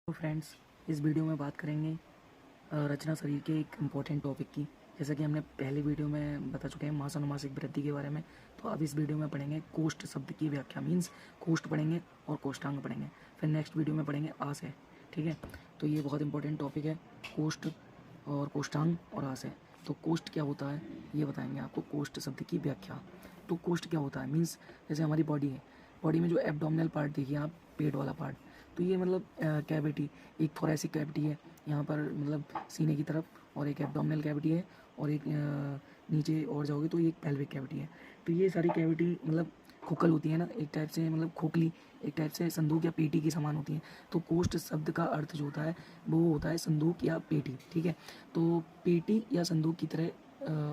तो फ्रेंड्स, इस वीडियो में बात करेंगे रचना शरीर के एक इम्पॉर्टेंट टॉपिक की। जैसा कि हमने पहले वीडियो में बता चुके हैं मासानुमासिक वृद्धि के बारे में। तो अब इस वीडियो में पढ़ेंगे कोष्ठ शब्द की व्याख्या, मीन्स कोष्ठ पढ़ेंगे और कोष्ठांग पढ़ेंगे। फिर नेक्स्ट वीडियो में पढ़ेंगे आशय। ठीक है, तो ये बहुत इंपॉर्टेंट टॉपिक है, कोष्ठ और कोष्ठांग और आशय। तो कोष्ठ क्या होता है ये बताएंगे आपको, कोष्ठ शब्द की व्याख्या। तो कोष्ठ क्या होता है, मीन्स जैसे हमारी बॉडी है, बॉडी में जो एब्डोमिनल पार्ट देखिए आप, पेट वाला पार्ट, तो ये मतलब कैविटी, एक थोरेसिक कैविटी है यहाँ पर, मतलब सीने की तरफ, और एक एब्डोमिनल कैविटी है, और एक नीचे और जाओगे तो एक पेल्विक कैविटी है। तो ये सारी कैविटी मतलब खोखल होती है ना, एक टाइप से, मतलब खोखली, एक टाइप से संदूक या पेटी के समान होती है। तो कोष्ठ शब्द का अर्थ जो होता है वो होता है संदूक या पेटी। ठीक है, तो पेटी या संदूक की तरह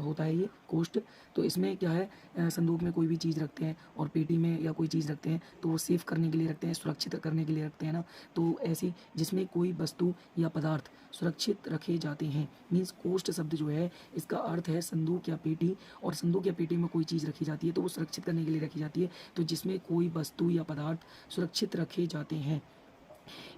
होता है ये कोष्ठ। तो इसमें क्या है, संदूक में कोई भी चीज़ रखते हैं और पेटी में या कोई चीज़ रखते हैं तो वो सेफ करने के लिए रखते हैं, सुरक्षित करने के लिए रखते हैं ना। तो ऐसी जिसमें कोई वस्तु या पदार्थ सुरक्षित रखे जाते हैं, मीन्स कोष्ठ शब्द जो है इसका अर्थ है संदूक या पेटी। और संदूक या पेटी में कोई चीज़ रखी जाती है तो वो सुरक्षित करने के लिए रखी जाती है, तो जिसमें कोई वस्तु या पदार्थ सुरक्षित रखे जाते हैं।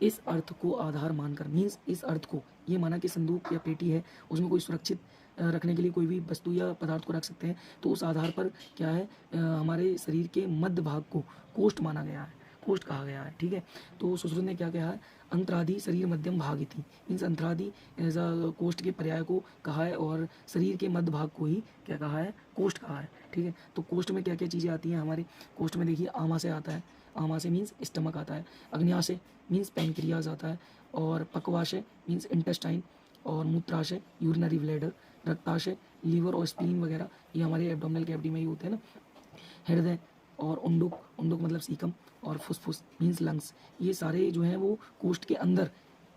इस अर्थ को आधार मानकर, मीन्स इस अर्थ को ये माना कि संदूक या पेटी है, उसमें कोई सुरक्षित रखने के लिए कोई भी वस्तु या पदार्थ को रख सकते हैं, तो उस आधार पर क्या है, हमारे शरीर के मध्य भाग को कोष्ठ माना गया है, कोष्ठ कहा गया है। ठीक है, तो सुश्रुत ने क्या कहा है, अंतरादि शरीर मध्यम भाग थी, मीन्स अंतरादि एज कोष्ठ के पर्याय को कहा है, और शरीर के मध्य भाग को ही क्या कहा है, कोष्ठ कहा है। ठीक है, तो कोष्ठ में क्या क्या चीज़ें आती हैं हमारे कोष्ठ में, देखिए आमाशय आता है, आमाशय मीन्स स्टमक आता है, अग्न्याशय मीन्स पैनक्रियाज आता है, और पक्वाशय मीन्स इंटेस्टाइन, और मूत्राशय यूरिनरी ब्लैडर, रक्ताशय लीवर और स्प्लीन वगैरह, ये हमारे एब्डोमिनल कैविटी में ही होते हैं ना। हृदय और उंडुक, उंडुक मतलब सीकम, और फुसफुस मीन्स लंग्स, ये सारे जो हैं वो कोष्ठ के अंदर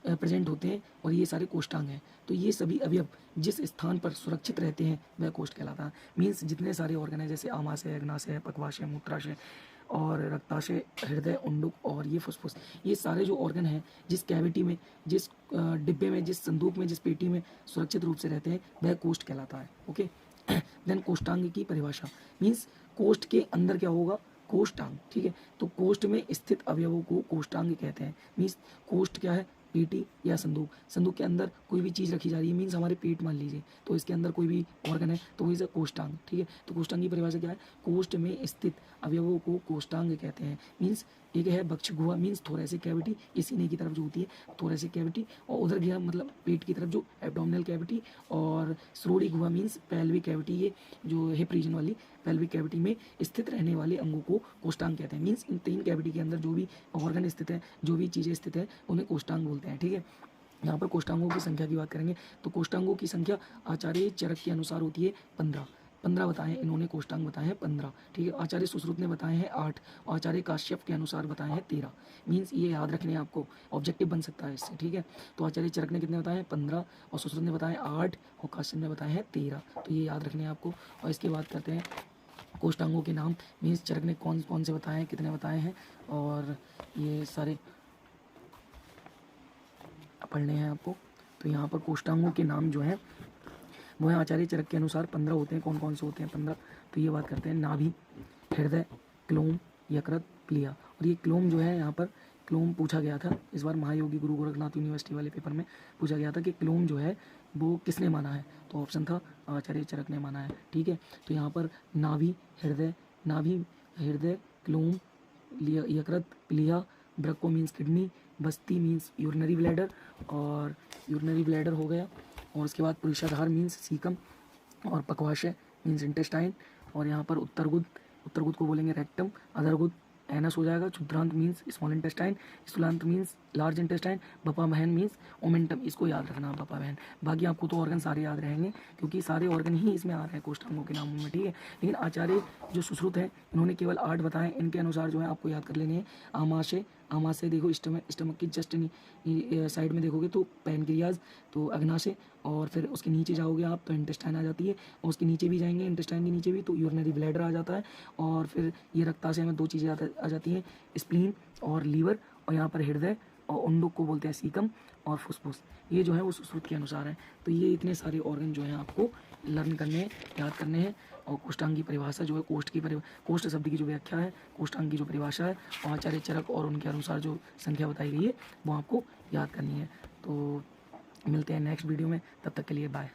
प्रेजेंट होते हैं, और ये सारे कोष्ठांग हैं। तो ये सभी अवयव जिस स्थान पर सुरक्षित रहते हैं वह कोष्ठ कहलाता है। मीन्स जितने सारे ऑर्गन हैं, जैसे आमाशय, अग्नाशय, पक्वाशय, मूत्राशय और रक्ताशय, हृदय, उंडुक और ये फुसफुस, ये सारे जो ऑर्गन हैं जिस कैविटी में, जिस डिब्बे में, जिस संदूक में, जिस पेटी में सुरक्षित रूप से रहते हैं वह कोष्ठ कहलाता है। ओके, देन कोष्ठांग की परिभाषा, मीन्स कोष्ठ के अंदर क्या होगा, कोष्ठांग। ठीक है, तो कोष्ठ में स्थित अवयवों को कोष्ठांग कहते हैं। मीन्स कोष्ठ क्या है, पेटी या संदूक, संदूक के अंदर कोई भी चीज़ रखी जा रही है, मीन्स हमारे पेट मान लीजिए, तो इसके अंदर कोई भी ऑर्गन है तो वही कोष्ठांग। ठीक है, तो कोष्ठांग की परिभाषा क्या है, कोष्ठ में स्थित अवयवों को कोष्ठांग कहते हैं। मीन्स एक है बक्ष गुहा, मीन्स थोरेसिक कैविटी, ये सीने की तरफ जो होती है थोरेसिक कैविटी, और उधर गया मतलब पेट की तरफ जो एब्डोमिनल कैविटी, और श्रोणि गुहा मीन्स पेल्विक कैविटी, ये जो हिप रीजन वाली पेल्विक कैविटी में स्थित रहने वाले अंगों को कोष्ठांग कहते हैं। मीन्स इन तीन कैविटी के अंदर जो भी ऑर्गन स्थित है, जो भी चीज़ें स्थित है, उन्हें कोष्ठांग बोलते हैं। ठीक है, यहाँ पर कोष्ठांगों की संख्या की बात करेंगे तो कोष्ठांगों की संख्या आचार्य चरक के अनुसार होती है 15। 15 बताए हैं इन्होंने, कोष्ठांग बताए हैं 15। ठीक है, आचार्य सुश्रुत ने बताए हैं 8, और आचार्य काश्यप के अनुसार बताए हैं 13। मीन्स ये याद रखने आपको, ऑब्जेक्टिव बन सकता है इससे। ठीक है, तो आचार्य चरक ने कितने बताए हैं, 15, और सुश्रुत ने बताए 8, और काश्यप ने बताए हैं 13। तो ये याद रखने आपको। और इसके बाद करते हैं कोष्ठांगों के नाम, मीन्स चरक ने कौन कौन से बताए हैं, कितने बताए हैं, और ये सारे पढ़ने हैं आपको। तो यहाँ पर कोष्ठांगों के नाम जो हैं वो है आचार्य चरक के अनुसार 15 होते हैं। कौन कौन से होते हैं 15, तो ये बात करते हैं, नाभि, हृदय, क्लोम, यकृत, प्लिया। और ये क्लोम जो है, यहाँ पर क्लोम पूछा गया था इस बार महायोगी गुरु गोरखनाथ यूनिवर्सिटी वाले पेपर में पूछा गया था कि क्लोम जो है वो किसने माना है, तो ऑप्शन था आचार्य चरक ने माना है। ठीक है, तो यहाँ पर नाभि, हृदय, नाभि, हृदय, क्लोम, यकृत, प्लिया, ब्रको मीन्स किडनी, बस्ती मीन्स यूरिनरी ब्लैडर, और यूरिनरी ब्लैडर हो गया, और उसके बाद पुरुषाधार मीन्स सीकम, और पक्वाशय मीन्स इंटेस्टाइन, और यहाँ पर उत्तरगुद, उत्तरगुद को बोलेंगे रेक्टम, अधरगुद एनस हो जाएगा, क्षुद्रांत मीन्स स्मॉल इंटेस्टाइन, स्थूलांत मीन्स लार्ज इंटेस्टाइन, बपा बहन मीन्स ओमेंटम, इसको याद रखना बपा बहन। बाकी आपको तो ऑर्गन सारे याद रहेंगे क्योंकि सारे ऑर्गन ही इसमें आ रहे हैं कोष्ठांगों के नामों में। ठीक है, लेकिन आचार्य जो सुश्रुत है इन्होंने केवल 8 बताए, इनके अनुसार जो है आपको याद कर लेने हैं। आमाशय, आमाशय देखो स्टमक, स्टमक की जस्ट साइड में देखोगे तो पैनक्रियाज, तो अग्नाशय, और फिर उसके नीचे जाओगे आप तो इंटेस्टाइन आ जाती है, और उसके नीचे भी जाएंगे इंटेस्टाइन के नीचे भी तो यूरिनरी ब्लैडर आ जाता है, और फिर ये रक्ताशय में 2 चीज़ें आ जाती हैं, स्प्लीन और लीवर, और यहाँ पर हृदय और उंडुक को बोलते हैं सीकम, और फुसफुस, ये जो है वो सुश्रुत के अनुसार है। तो ये इतने सारे ऑर्गन जो हैं आपको लर्न करने हैं, याद करने हैं। और कोष्ठांग की परिभाषा जो है, कोष्ठ शब्द की जो व्याख्या है, कोष्ठांग की जो परिभाषा है, और आचार्य चरक और उनके अनुसार जो संख्या बताई गई है वो आपको याद करनी है। तो मिलते हैं नेक्स्ट वीडियो में, तब तक के लिए बाय।